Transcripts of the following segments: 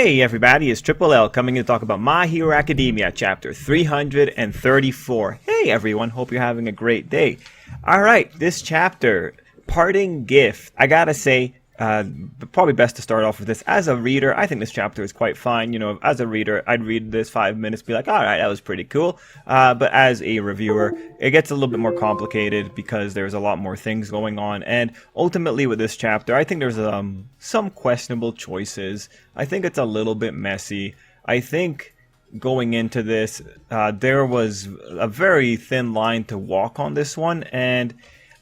Hey everybody, it's Tripl-L coming in to talk about My Hero Academia, chapter 334. Hey everyone, hope you're having a great day. Alright, this chapter, Parting Gift. I gotta say, probably best to start off with this. As a reader, I think this chapter is quite fine. You know, as a reader, I'd read this 5 minutes, be like, alright, that was pretty cool. But as a reviewer, it gets a little bit more complicated because there's a lot more things going on. And ultimately with this chapter, I think there's some questionable choices. I think it's a little bit messy. I think going into this, there was a very thin line to walk on this one. And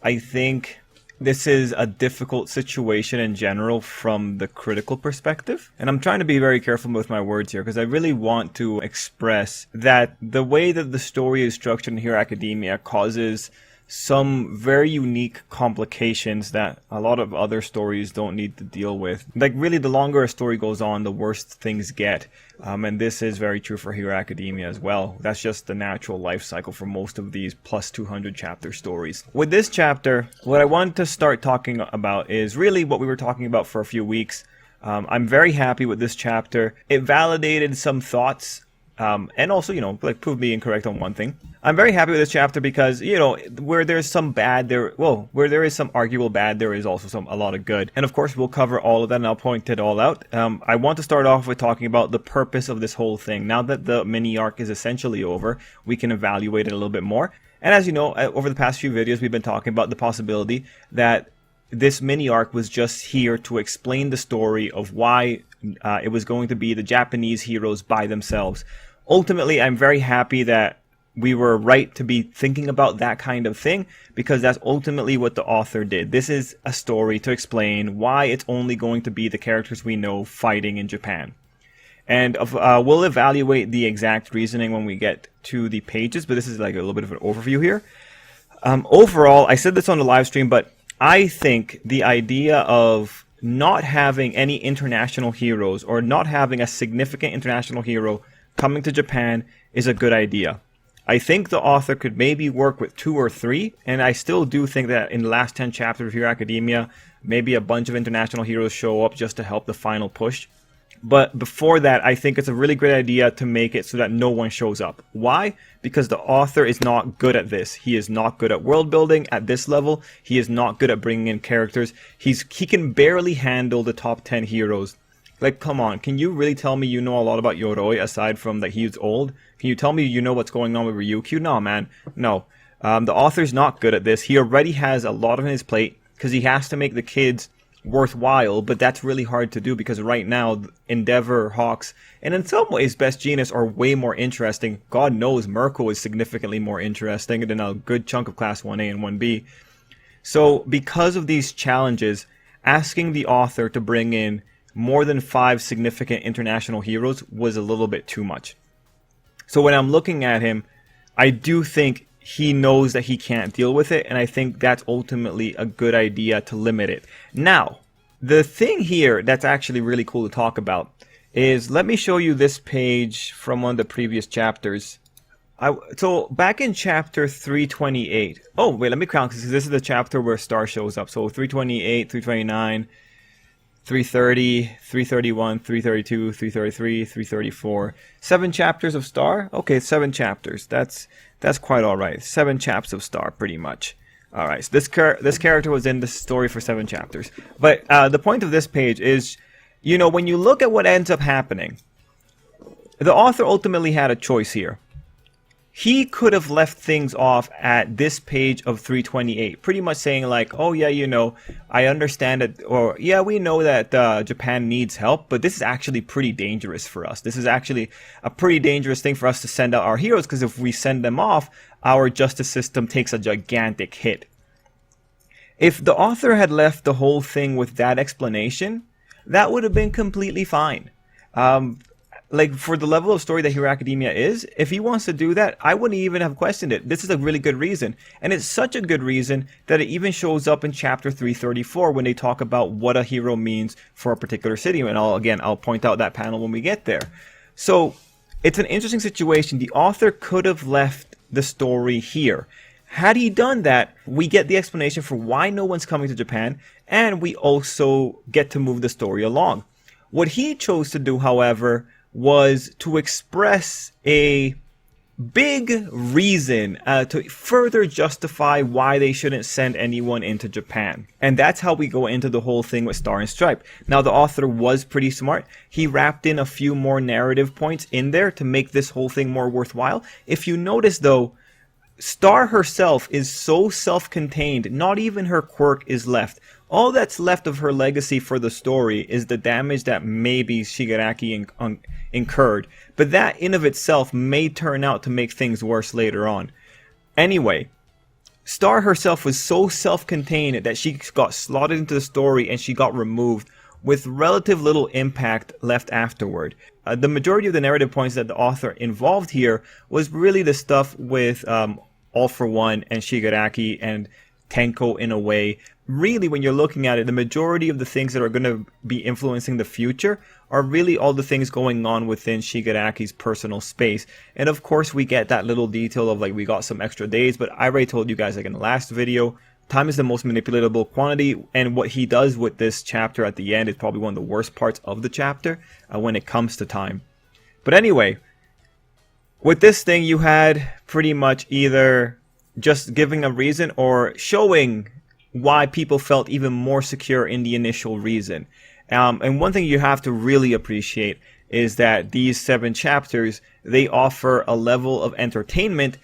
I think this is a difficult situation in general from the critical perspective. And I'm trying to be very careful with my words here because I really want to express that the way that the story is structured in Hero Academia causes some very unique complications that a lot of other stories don't need to deal with. Like really, the longer a story goes on, the worse things get. And this is very true for Hero Academia as well. That's just the natural life cycle for most of these plus 200 chapter stories. With this chapter, what I want to start talking about is really what we were talking about for a few weeks. I'm very happy with this chapter. It validated some thoughts. And also, you know, like proved me incorrect on one thing. I'm very happy with this chapter because, you know, where there's some bad, where there is some arguable bad, there is also a lot of good. And of course, we'll cover all of that and I'll point it all out. I want to start off with talking about the purpose of this whole thing. Now that the mini arc is essentially over, we can evaluate it a little bit more. And as you know, over the past few videos, we've been talking about the possibility that this mini arc was just here to explain the story of why it was going to be the Japanese heroes by themselves. Ultimately, I'm very happy that we were right to be thinking about that kind of thing because that's ultimately what the author did. This is a story to explain why it's only going to be the characters we know fighting in Japan. And we'll evaluate the exact reasoning when we get to the pages, but this is like a little bit of an overview here. Overall, I said this on the live stream, but I think the idea of not having any international heroes or not having a significant international hero coming to Japan is a good idea. I think the author could maybe work with 2 or 3, and I still do think that in the last 10 chapters of Hero Academia, maybe a bunch of international heroes show up just to help the final push. But before that, I think it's a really great idea to make it so that no one shows up. Why? Because the author is not good at this. He is not good at world building at this level. He is not good at bringing in characters. He can barely handle the top 10 heroes. Like, come on, can you really tell me you know a lot about Yoroi aside from that he's old? Can you tell me you know what's going on with Ryukyu? No, man. No. The author's not good at this. He already has a lot on his plate because he has to make the kids worthwhile, but that's really hard to do because right now, Endeavor, Hawks, and in some ways, Best Genius are way more interesting. God knows Mirko is significantly more interesting than a good chunk of Class 1A and 1B. So, because of these challenges, asking the author to bring in more than 5 significant international heroes was a little bit too much. So when I'm looking at him, I do think he knows that he can't deal with it, and I think that's ultimately a good idea to limit it. Now, the thing here that's actually really cool to talk about is, let me show you this page from one of the previous chapters. So back in chapter 328, oh wait, let me count because this is the chapter where Star shows up. So 328, 329, 330, 331, 332, 333, 334. 7 chapters of Star? Okay, 7 chapters. That's quite alright. 7 chaps of Star, pretty much. Alright, so this character was in the story for 7 chapters. But the point of this page is, you know, when you look at what ends up happening, the author ultimately had a choice here. He could have left things off at this page of 328, pretty much saying like, oh yeah, you know, I understand it, or yeah, we know that Japan needs help, but this is actually pretty dangerous for us. This is actually a pretty dangerous thing for us to send out our heroes, because if we send them off, our justice system takes a gigantic hit. If the author had left the whole thing with that explanation, that would have been completely fine. Like, for the level of story that Hero Academia is, if he wants to do that, I wouldn't even have questioned it. This is a really good reason. And it's such a good reason that it even shows up in chapter 334 when they talk about what a hero means for a particular city. And I'll point out that panel when we get there. So, it's an interesting situation. The author could have left the story here. Had he done that, we get the explanation for why no one's coming to Japan, and we also get to move the story along. What he chose to do, however, was to express a big reason to further justify why they shouldn't send anyone into Japan. And that's how we go into the whole thing with Star and Stripe. Now, the author was pretty smart. He wrapped in a few more narrative points in there to make this whole thing more worthwhile. If you notice, though, Star herself is so self-contained, not even her quirk is left. All that's left of her legacy for the story is the damage that maybe Shigaraki incurred. But that in of itself may turn out to make things worse later on. Anyway, Star herself was so self-contained that she got slotted into the story and she got removed with relative little impact left afterward. The majority of the narrative points that the author involved here was really the stuff with All For One and Shigaraki and Tenko in a way. Really, when you're looking at it, the majority of the things that are going to be influencing the future are really all the things going on within Shigaraki's personal space. And of course, we get that little detail of like we got some extra days, but I already told you guys like in the last video, time is the most manipulatable quantity, and what he does with this chapter at the end is probably one of the worst parts of the chapter when it comes to time. But anyway, with this thing, you had pretty much either just giving a reason or showing why people felt even more secure in the initial reason. And one thing you have to really appreciate is that these 7 chapters, they offer a level of entertainment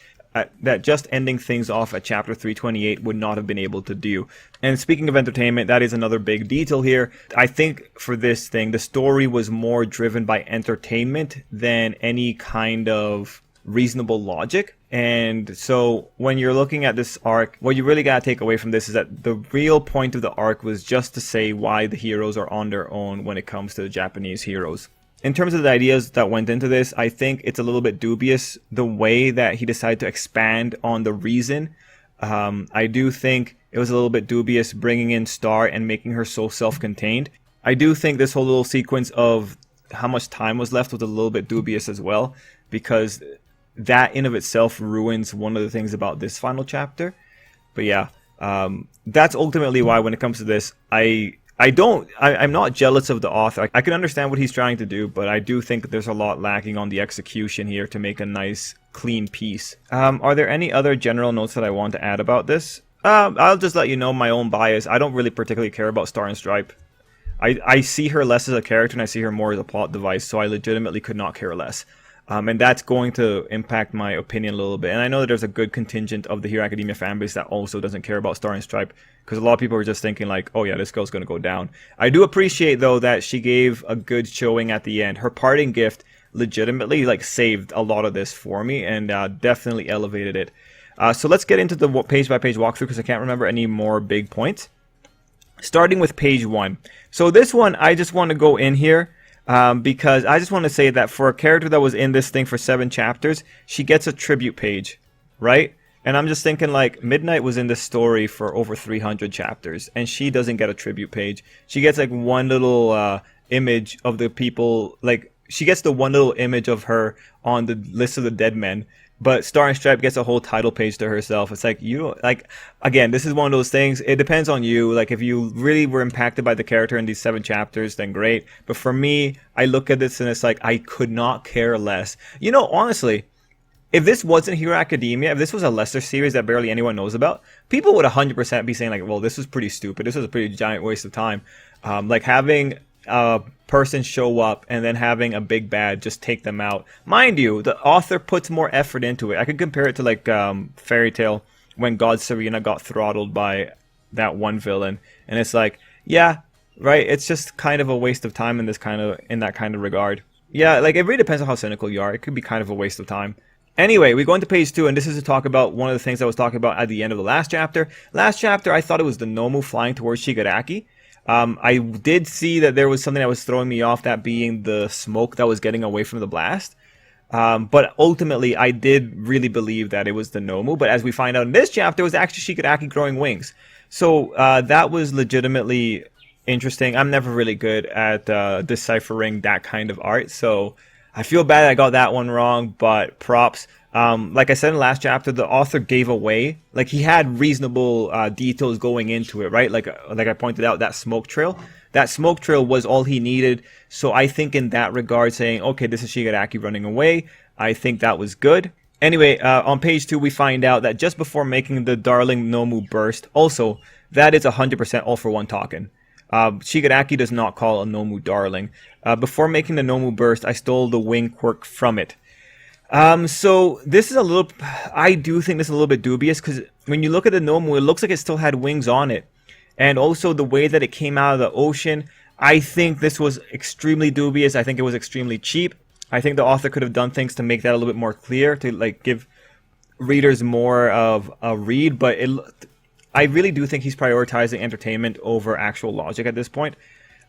that just ending things off at chapter 328 would not have been able to do. And speaking of entertainment, that is another big detail here. I think for this thing, the story was more driven by entertainment than any kind of reasonable logic. And so when you're looking at this arc, what you really got to take away from this is that the real point of the arc was just to say why the heroes are on their own when it comes to the Japanese heroes. In terms of the ideas that went into this, I think it's a little bit dubious the way that he decided to expand on the reason. I do think it was a little bit dubious bringing in Star and making her so self-contained. I do think this whole little sequence of how much time was left was a little bit dubious as well, because that in of itself ruins one of the things about this final chapter. But yeah, that's ultimately why when it comes to this, I'm not jealous of the author. I can understand what he's trying to do, but I do think there's a lot lacking on the execution here to make a nice, clean piece. Are there any other general notes that I want to add about this? I'll just let you know my own bias. I don't really particularly care about Star and Stripe. I see her less as a character and I see her more as a plot device, so I legitimately could not care less. And that's going to impact my opinion a little bit. And I know that there's a good contingent of the Hero Academia fanbase that also doesn't care about Star and Stripe, because a lot of people are just thinking like, oh yeah, this girl's going to go down. I do appreciate though that she gave a good showing at the end. Her parting gift legitimately like saved a lot of this for me and definitely elevated it. So let's get into the page by page walkthrough because I can't remember any more big points. Starting with page 1. So this one, I just want to go in here. Because I just want to say that for a character that was in this thing for 7 chapters, she gets a tribute page, right? And I'm just thinking like Midnight was in this story for over 300 chapters and she doesn't get a tribute page. She gets like one little image of the people, like she gets the one little image of her on the list of the dead men. But Star and Stripe gets a whole title page to herself. It's like, you like, again, this is one of those things. It depends on you. Like, if you really were impacted by the character in these 7 chapters, then great. But for me, I look at this and it's like, I could not care less. You know, honestly, if this wasn't Hero Academia, if this was a lesser series that barely anyone knows about, people would 100% be saying like, well, this was pretty stupid. This was a pretty giant waste of time. Like having a person show up and then having a big bad just take them out. Mind you, the author puts more effort into it. I could compare it to like Fairy Tail when God Serena got throttled by that one villain, and it's like, yeah, right. It's just kind of a waste of time in that kind of regard. Yeah, like it really depends on how cynical you are. It could be kind of a waste of time. Anyway, we go into page 2, and this is to talk about one of the things I was talking about at the end of the last chapter. Last chapter, I thought it was the Nomu flying towards Shigaraki. I did see that there was something that was throwing me off, that being the smoke that was getting away from the blast. But ultimately, I did really believe that it was the Nomu. But as we find out in this chapter, it was actually Shigaraki growing wings. So that was legitimately interesting. I'm never really good at deciphering that kind of art. So I feel bad I got that one wrong, but props. Like I said in the last chapter, the author gave away, like he had reasonable details going into it, right? Like I pointed out, that smoke trail. that smoke trail was all he needed. So I think in that regard, saying, okay, this is Shigaraki running away, I think that was good. Anyway, on page 2, we find out that just before making the Darling Nomu burst, also, that is 100% all for one talking. Shigaraki does not call a Nomu Darling. Before making the Nomu burst, I stole the wing quirk from it. So this is a little, I do think this is a little bit dubious, because when you look at the Nomu, it looks like it still had wings on it. And also the way that it came out of the ocean, I think this was extremely dubious. I think it was extremely cheap. I think the author could have done things to make that a little bit more clear, to like give readers more of a read, but I really do think he's prioritizing entertainment over actual logic at this point.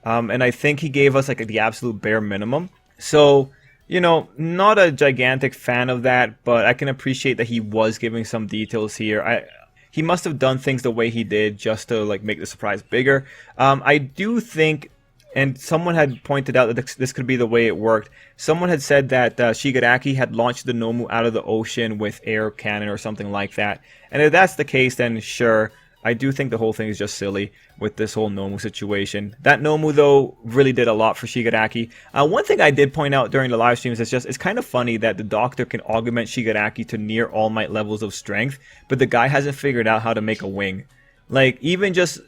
And I think he gave us like the absolute bare minimum. So, you know, not a gigantic fan of that, but I can appreciate that he was giving some details here. He must have done things the way he did just to like make the surprise bigger. I do think, and someone had pointed out that this could be the way it worked. Someone had said that Shigaraki had launched the Nomu out of the ocean with air cannon or something like that. And if that's the case, then sure. I do think the whole thing is just silly with this whole Nomu situation. That Nomu, though, really did a lot for Shigaraki. One thing I did point out during the live streams is just, it's kind of funny that the Doctor can augment Shigaraki to near All Might levels of strength, but the guy hasn't figured out how to make a wing. Like, even just...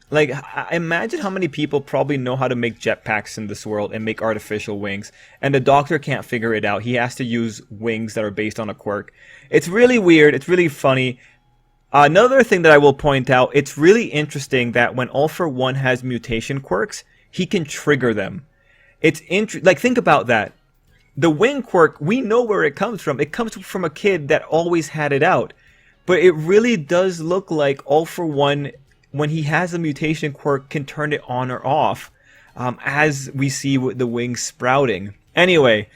Like, imagine how many people probably know how to make jetpacks in this world and make artificial wings, and the Doctor can't figure it out. He has to use wings that are based on a quirk. It's really weird. It's really funny. Another thing that I will point out, it's really interesting that when All For One has mutation quirks, he can trigger them. It's like, think about that. The wing quirk, we know where it comes from. It comes from a kid that always had it out. But it really does look like All For One, when he has a mutation quirk, can turn it on or off, as we see with the wings sprouting. Anyway,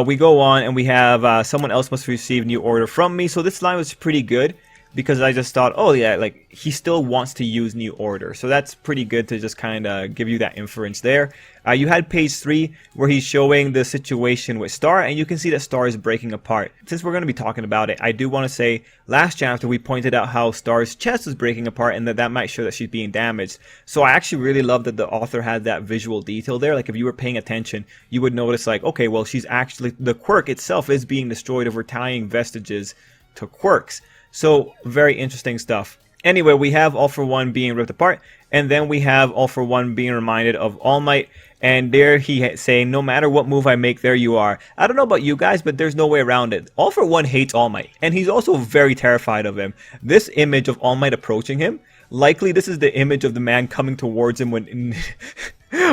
we go on and we have someone else must receive new order from me. So this line was pretty good, because I just thought, oh yeah, like he still wants to use new order. So that's pretty good to just kind of give you that inference there. You had page 3 where he's showing the situation with Star, and you can see that Star is breaking apart. Since we're going to be talking about it, I do want to say last chapter we pointed out how Star's chest was breaking apart and that might show that she's being damaged. So I actually really love that the author had that visual detail there. Like if you were paying attention, you would notice like, okay, well she's actually, the quirk itself is being destroyed over tying vestiges to quirks. So, very interesting stuff. Anyway, we have All For One being ripped apart, and then we have All For One being reminded of All Might, and there he saying, no matter what move I make, there you are. I don't know about you guys, but there's no way around it. All For One hates All Might, and he's also very terrified of him. This image of All Might approaching him, likely this is the image of the man coming towards him when...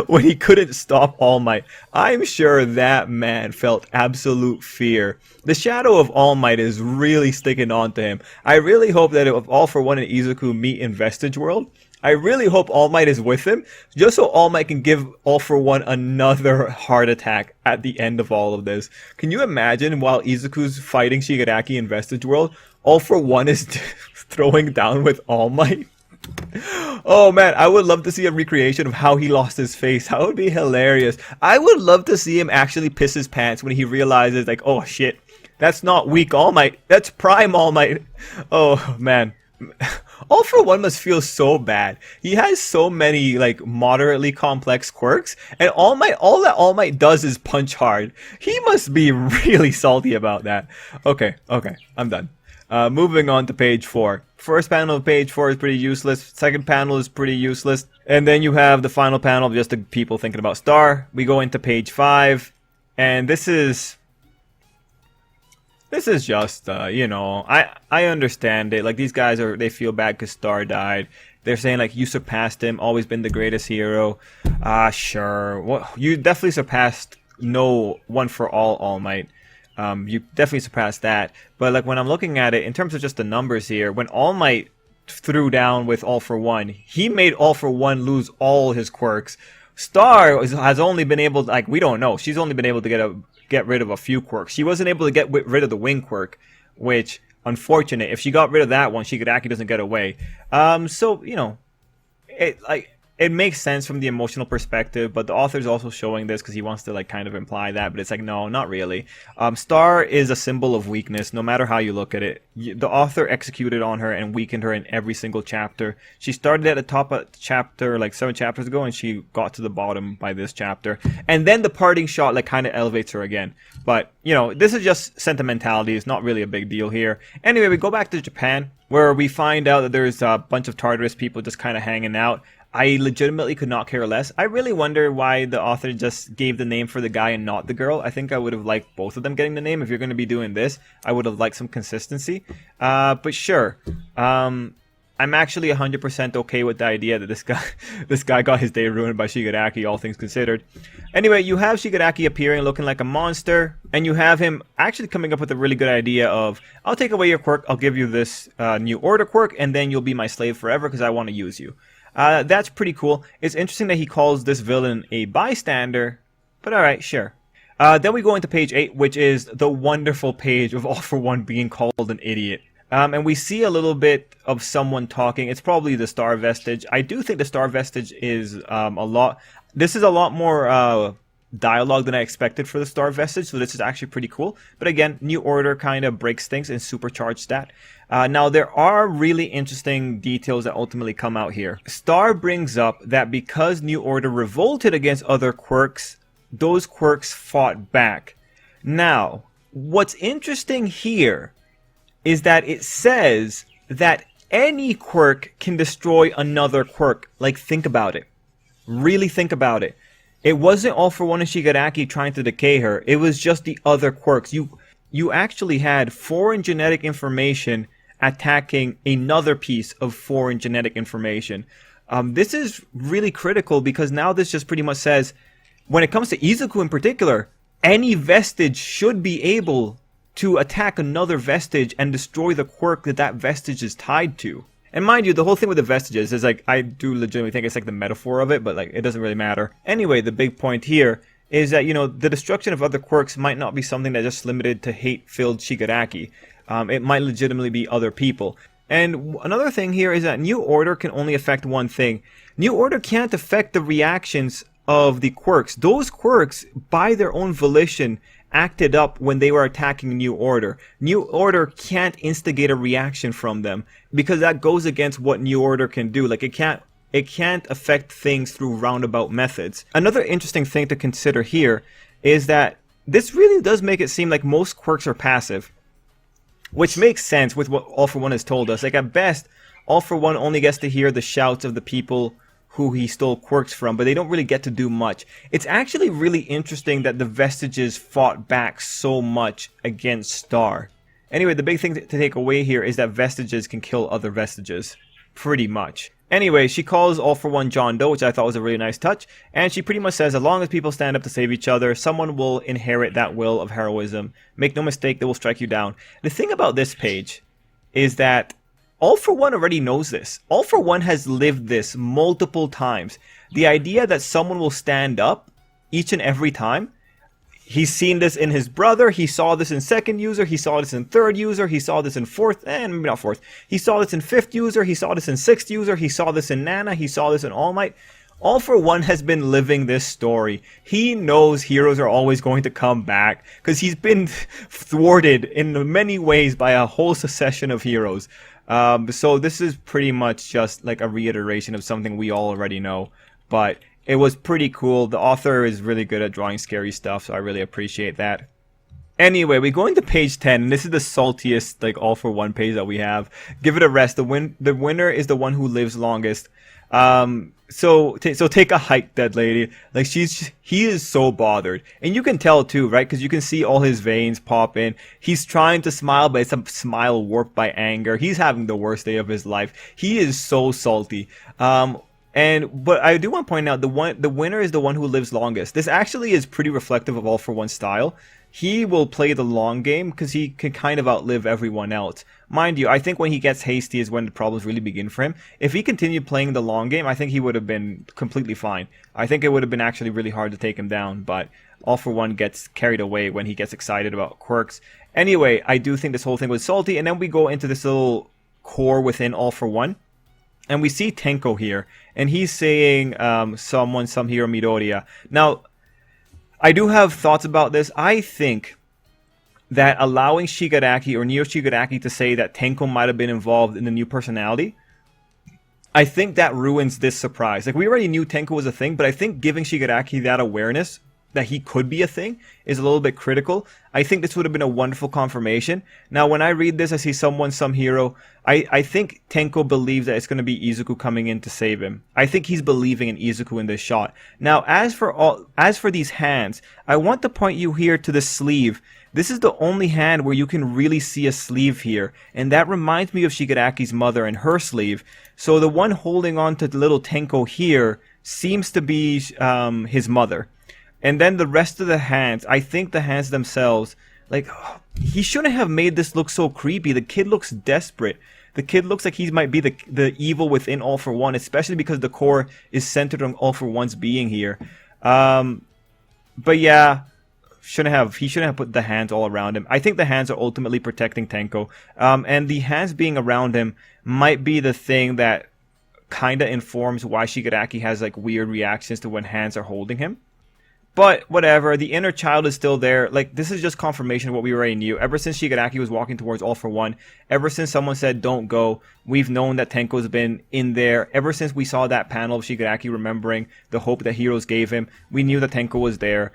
when he couldn't stop All Might. I'm sure that man felt absolute fear. The shadow of All Might is really sticking on to him. I really hope that if All For One and Izuku meet in Vestige World, I really hope All Might is with him, just so All Might can give All For One another heart attack at the end of all of this. Can you imagine while Izuku's fighting Shigaraki in Vestige World, All For One is throwing down with All Might? Oh man, I would love to see a recreation of how he lost his face. That would be hilarious. I would love to see him actually piss his pants when he realizes like, oh shit, that's not weak All Might, that's prime All Might. Oh man. All For One must feel so bad. He has so many like moderately complex quirks, and all that All Might does is punch hard. He must be really salty about that. Okay, I'm done. Moving on to page 4. First panel of page 4 is pretty useless. Second panel is pretty useless. And then you have the final panel of just the people thinking about Star. We go into page 5. And this is just, you know, I understand it. Like, these guys they feel bad because Star died. They're saying, like, you surpassed him, always been the greatest hero. Sure. Well, you definitely surpassed no One For All Might. You definitely surpassed that. But like when I'm looking at it, in terms of just the numbers here, when All Might threw down with All For One, he made All For One lose all his quirks. Star has only been able to, like, we don't know. She's only been able to get rid of a few quirks. She wasn't able to get rid of the wing quirk, which, unfortunate. If she got rid of that one, Shigaraki doesn't get away. So, you know, it makes sense from the emotional perspective, but the author's also showing this because he wants to like kind of imply that, but it's like, no, not really. Star is a symbol of weakness, no matter how you look at it. The author executed on her and weakened her in every single chapter. She started at the top of chapter like 7 chapters ago, and she got to the bottom by this chapter. And then the parting shot like kind of elevates her again. But, you know, this is just sentimentality. It's not really a big deal here. Anyway, we go back to Japan, where we find out that there's a bunch of Tartarus people just kind of hanging out. I legitimately could not care less. I really wonder why the author just gave the name for the guy and not the girl. I think I would have liked both of them getting the name. If you're going to be doing this, I would have liked some consistency. But sure. I'm actually 100% okay with the idea that this guy got his day ruined by Shigaraki, all things considered. Anyway, you have Shigaraki appearing looking like a monster, and you have him actually coming up with a really good idea of, I'll take away your quirk, I'll give you this new order quirk, and then you'll be my slave forever because I want to use you. That's pretty cool. It's interesting that he calls this villain a bystander, but alright, sure. Then we go into page 8, which is the wonderful page of All for One being called an idiot. And we see a little bit of someone talking. It's probably the Star Vestige. I do think the Star Vestige is this is a lot more dialogue than I expected for the Star Vestige, so this is actually pretty cool. But again, New Order kind of breaks things and supercharged that. Now, there are really interesting details that ultimately come out here. Star brings up that because New Order revolted against other quirks, those quirks fought back. Now, what's interesting here is that it says that any quirk can destroy another quirk. Like, think about it. Really think about it. It wasn't All for One and Shigaraki trying to decay her. It was just the other quirks. You actually had foreign genetic information attacking another piece of foreign genetic information. This is really critical because now this just pretty much says, when it comes to Izuku in particular, any vestige should be able to attack another vestige and destroy the quirk that that vestige is tied to. And mind you, the whole thing with the vestiges is like, I do legitimately think it's like the metaphor of it, but like, it doesn't really matter. Anyway, the big point here is that, you know, the destruction of other quirks might not be something that's just limited to hate-filled Shigaraki. It might legitimately be other people. And another thing here is that New Order can only affect one thing. New Order can't affect the reactions of the quirks. Those quirks, by their own volition, acted up when they were attacking New Order. New Order can't instigate a reaction from them because that goes against what New Order can do. Like, it can't affect things through roundabout methods. Another interesting thing to consider here is that this really does make it seem like most quirks are passive, which makes sense with what All for One has told us. Like, at best, All for One only gets to hear the shouts of the people who he stole quirks from, but they don't really get to do much. It's actually really interesting that the Vestiges fought back so much against Star. Anyway, the big thing to take away here is that Vestiges can kill other Vestiges. Pretty much. Anyway, she calls All for One John Doe, which I thought was a really nice touch, and she pretty much says, as long as people stand up to save each other, someone will inherit that will of heroism. Make no mistake, they will strike you down. The thing about this page is that All for One already knows this. All for One has lived this multiple times. The idea that someone will stand up each and every time, he's seen this in his brother, he saw this in second user, he saw this in third user, he saw this in fourth, maybe not fourth. He saw this in fifth user, he saw this in sixth user, he saw this in Nana, he saw this in All Might. All for One has been living this story. He knows heroes are always going to come back because he's been thwarted in many ways by a whole succession of heroes. So this is pretty much just like a reiteration of something we all already know, but it was pretty cool. The author is really good at drawing scary stuff, so I really appreciate that. Anyway, we go into page 10, and this is the saltiest like All for One page that we have. Give it a rest. The winner is the one who lives longest. So take a hike, dead lady. Like, he is so bothered, and you can tell too, right? Because you can see all his veins pop in. He's trying to smile, but it's a smile warped by anger. He's having the worst day of his life. He is so salty. But I do want to point out the winner is the one who lives longest. This actually is pretty reflective of All for One's style. He will play the long game because he can kind of outlive everyone else. Mind you, I think when he gets hasty is when the problems really begin for him. If he continued playing the long game, I think he would have been completely fine. I think it would have been actually really hard to take him down, but All for One gets carried away when he gets excited about quirks. Anyway, I do think this whole thing was salty, and then we go into this little core within All for One. And we see Tenko here, and he's saying someone, some hero Midoriya. Now, I do have thoughts about this. I think that allowing Shigaraki or Neo Shigaraki to say that Tenko might have been involved in the new personality, I think that ruins this surprise. Like, we already knew Tenko was a thing, but I think giving Shigaraki that awareness that he could be a thing is a little bit critical. I think this would have been a wonderful confirmation. Now, when I read this, I see someone, some hero. I think Tenko believes that it's going to be Izuku coming in to save him. I think he's believing in Izuku in this shot. Now, as for these hands, I want to point you here to the sleeve. This is the only hand where you can really see a sleeve here, and that reminds me of Shigaraki's mother and her sleeve. So the one holding on to the little Tenko here seems to be his mother. And then the rest of the hands, I think the hands themselves, like, he shouldn't have made this look so creepy. The kid looks desperate. The kid looks like he might be the evil within All For One, especially because the core is centered on All For One's being here. But yeah, he shouldn't have put the hands all around him. I think the hands are ultimately protecting Tenko. And the hands being around him might be the thing that kind of informs why Shigaraki has like weird reactions to when hands are holding him. But whatever, the inner child is still there. Like, this is just confirmation of what we already knew. Ever since Shigaraki was walking towards All For One, ever since someone said don't go, we've known that Tenko's been in there. Ever since we saw that panel of Shigaraki remembering the hope that heroes gave him, we knew that Tenko was there.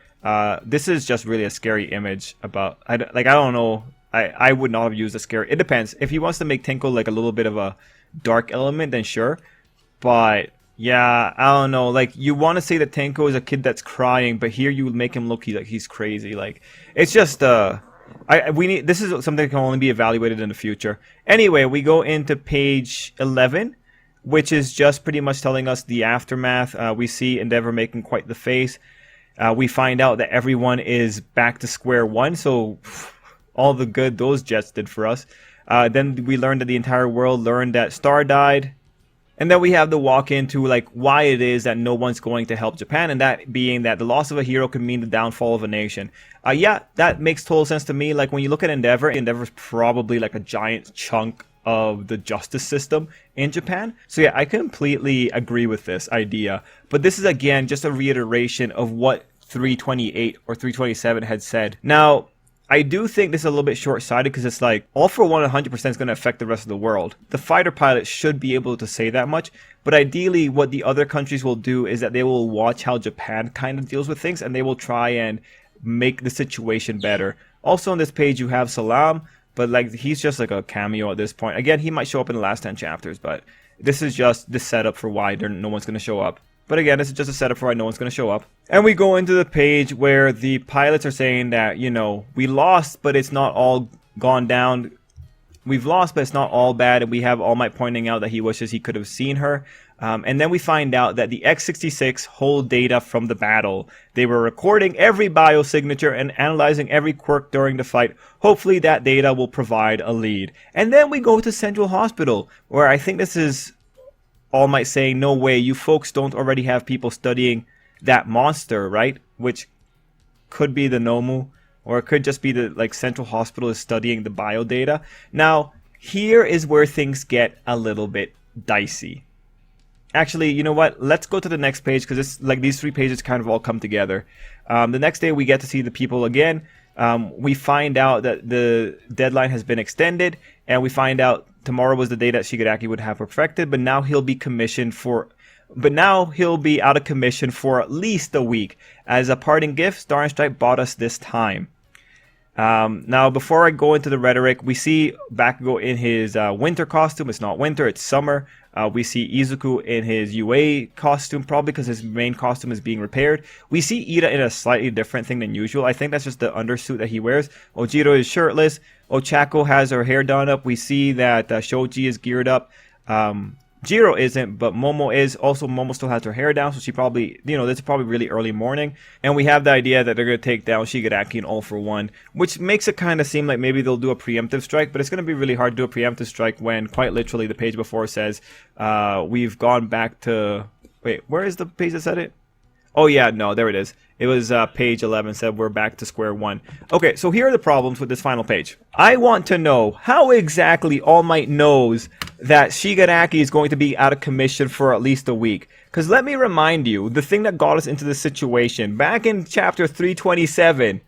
This is just really a scary image about, I don't know. I would not have used a scary, it depends. If he wants to make Tenko like a little bit of a dark element, then sure. But yeah, I don't know. Like, you want to say that Tenko is a kid that's crying, but here you make him look like he's crazy. Like, it's just this is something that can only be evaluated in the future. Anyway, we go into page 11, which is just pretty much telling us the aftermath. We see Endeavor making quite the face. We find out that everyone is back to square one. So all the good those Jets did for us. Then we learned that the entire world learned that Star died. And then we have the walk into like why it is that no one's going to help Japan, and that being that the loss of a hero can mean the downfall of a nation. Yeah, that makes total sense to me. Like, when you look at Endeavor's probably like a giant chunk of the justice system in Japan. So yeah, I completely agree with this idea. But this is again just a reiteration of what 328 or 327 had said. Now, I do think this is a little bit short-sighted because it's like, All For One 100% is going to affect the rest of the world. The fighter pilot should be able to say that much, but ideally what the other countries will do is that they will watch how Japan kind of deals with things, and they will try and make the situation better. Also on this page you have Salam, but like he's just like a cameo at this point. Again, he might show up in the last 10 chapters, but this is just the setup for why no one's going to show up. But again, this is just a setup for why no one's going to show up. And we go into the page where the pilots are saying that, you know, we lost, but it's not all gone down. We've lost, but it's not all bad. And we have All Might pointing out that he wishes he could have seen her. And then we find out that the X-66 hold data from the battle. They were recording every biosignature and analyzing every quirk during the fight. Hopefully that data will provide a lead. And then we go to Central Hospital, where I think this is All Might saying, no way, you folks don't already have people studying that monster, right? Which could be the Nomu, or it could just be the like Central Hospital is studying the bio data. Now, here is where things get a little bit dicey. Actually, you know what? Let's go to the next page because it's like these 3 pages kind of all come together. The next day we get to see the people again. We find out that the deadline has been extended, and we find out tomorrow was the day that Shigaraki would have perfected, but now he'll be out of commission for at least a week. As a parting gift, Star and Stripe bought us this time. Now, before I go into the rhetoric, we see Bakugo in his winter costume. It's not winter, it's summer. We see Izuku in his UA costume, probably because his main costume is being repaired. We see Ida in a slightly different thing than usual. I think that's just the undersuit that he wears. Ojiro is shirtless. Ochako has her hair done up. We see that Shoji is geared up. Jiro isn't, but Momo is. Also, Momo still has her hair down, so she probably, you know, this is probably really early morning. And we have the idea that they're going to take down Shigaraki and All For One, which makes it kind of seem like maybe they'll do a preemptive strike, but it's going to be really hard to do a preemptive strike when, quite literally, the page before says, we've gone back to... Wait, where is the page that said it? Oh yeah, no, there it is. It was page 11, said we're back to square one. Okay, so here are the problems with this final page. I want to know how exactly All Might knows that Shigaraki is going to be out of commission for at least a week. Because let me remind you, the thing that got us into this situation, back in chapter 327,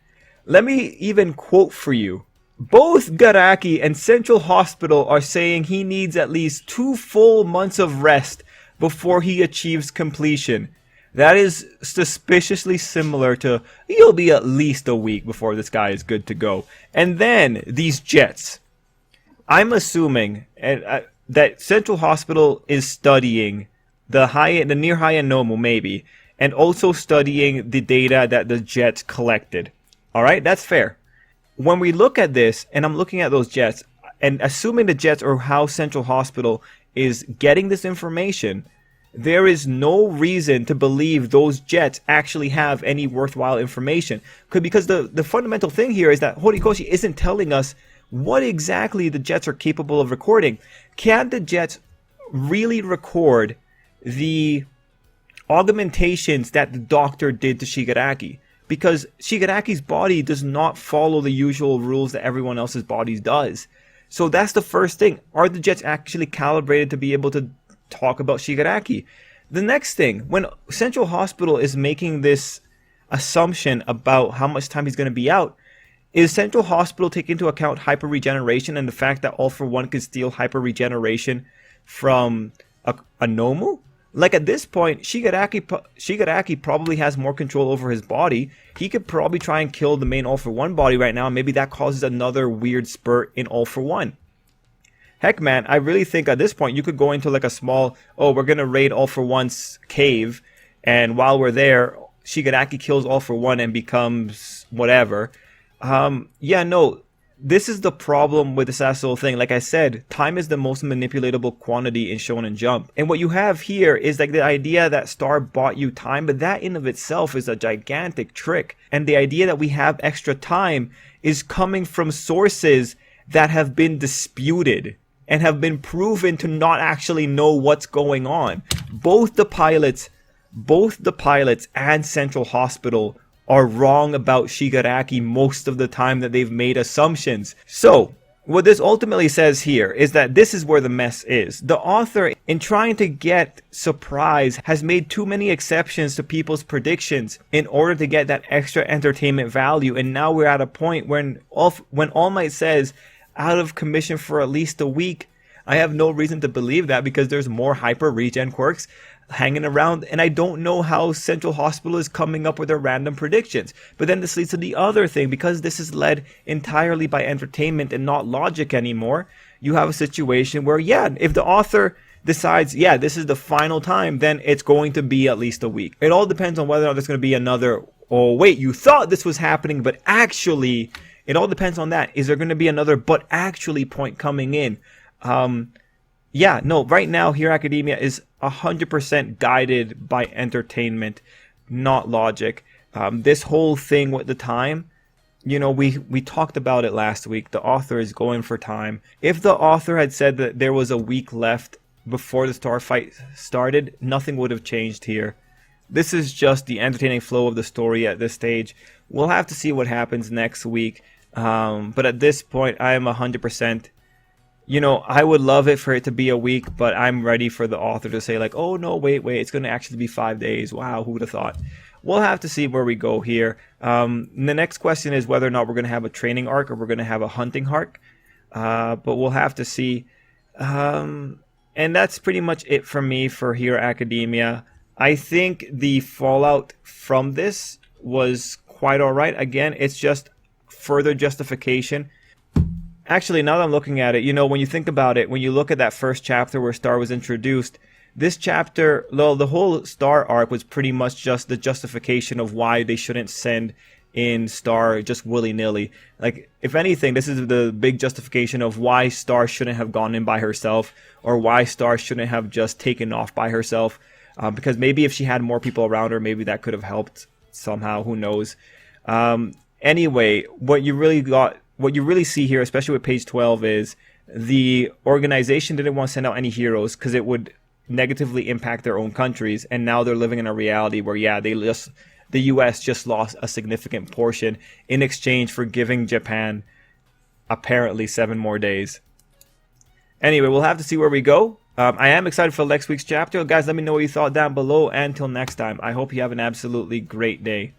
let me even quote for you. Both Garaki and Central Hospital are saying he needs at least 2 full months of rest before he achieves completion. That is suspiciously similar to, he'll be at least a week before this guy is good to go. And then, these jets. I'm assuming that Central Hospital is studying the near high-end Nomu, maybe, and also studying the data that the jets collected. Alright, that's fair. When we look at this, and I'm looking at those jets, and assuming the jets are how Central Hospital is getting this information, there is no reason to believe those jets actually have any worthwhile information. Because the fundamental thing here is that Horikoshi isn't telling us what exactly the jets are capable of recording. Can the jets really record the augmentations that the doctor did to Shigaraki? Because Shigaraki's body does not follow the usual rules that everyone else's bodies does. So that's the first thing. Are the jets actually calibrated to be able to talk about Shigaraki? The next thing, when Central Hospital is making this assumption about how much time he's going to be out, is Central Hospital taking into account hyper regeneration and the fact that All for One can steal hyper regeneration from a Nomu? Like at this point, Shigaraki probably has more control over his body. He could probably try and kill the main All for One body right now, and maybe that causes another weird spurt in All for One. Heck man, I really think at this point you could go into like a small, we're going to raid All for One's cave, and while we're there, Shigaraki kills All for One and becomes whatever. This is the problem with this whole thing. Like I said, time is the most manipulatable quantity in Shonen Jump. And what you have here is like the idea that Star bought you time, but that in of itself is a gigantic trick. And the idea that we have extra time is coming from sources that have been disputed and have been proven to not actually know what's going on. Both the pilots and Central Hospital are wrong about Shigaraki most of the time that they've made assumptions. So, what this ultimately says here is that this is where the mess is. The author, in trying to get surprise, has made too many exceptions to people's predictions in order to get that extra entertainment value. And now we're at a point when All Might says, out of commission for at least a week, I have no reason to believe that because there's more hyper regen quirks hanging around, and I don't know how Central Hospital is coming up with their random predictions. But then this leads to the other thing, because this is led entirely by entertainment and not logic anymore. You have a situation where, if the author decides, this is the final time, then it's going to be at least a week. It all depends on whether or not there's going to be another, you thought this was happening, but actually, it all depends on that. Is there going to be another but actually point coming in? Right now, Hero Academia is 100% guided by entertainment, not logic. This whole thing with the time, we talked about it last week. The author is going for time. If the author had said that there was a week left before the star fight started, nothing would have changed here. This is just the entertaining flow of the story at this stage. We'll have to see what happens next week. But at this point, I am 100%. I would love it for it to be a week, but I'm ready for the author to say like, oh no, wait, it's going to actually be 5 days. Wow, who would have thought? We'll have to see where we go here. The next question is whether or not we're going to have a training arc or we're going to have a hunting arc. But we'll have to see. And that's pretty much it for me for Hero Academia. I think the fallout from this was quite alright. Again, it's just further justification. Actually, now that I'm looking at it, when you think about it, when you look at that first chapter where Star was introduced, this chapter, the whole Star arc was pretty much just the justification of why they shouldn't send in Star just willy-nilly. Like, if anything, this is the big justification of why Star shouldn't have gone in by herself, or why Star shouldn't have just taken off by herself. Because maybe if she had more people around her, maybe that could have helped somehow, who knows. Anyway, what you really see here, especially with page 12, is the organization didn't want to send out any heroes because it would negatively impact their own countries, and now they're living in a reality where they just the US just lost a significant portion in exchange for giving Japan apparently 7 more days. Anyway, we'll have to see where we go. I am excited for next week's chapter. Guys, let me know what you thought down below. And until next time, I hope you have an absolutely great day.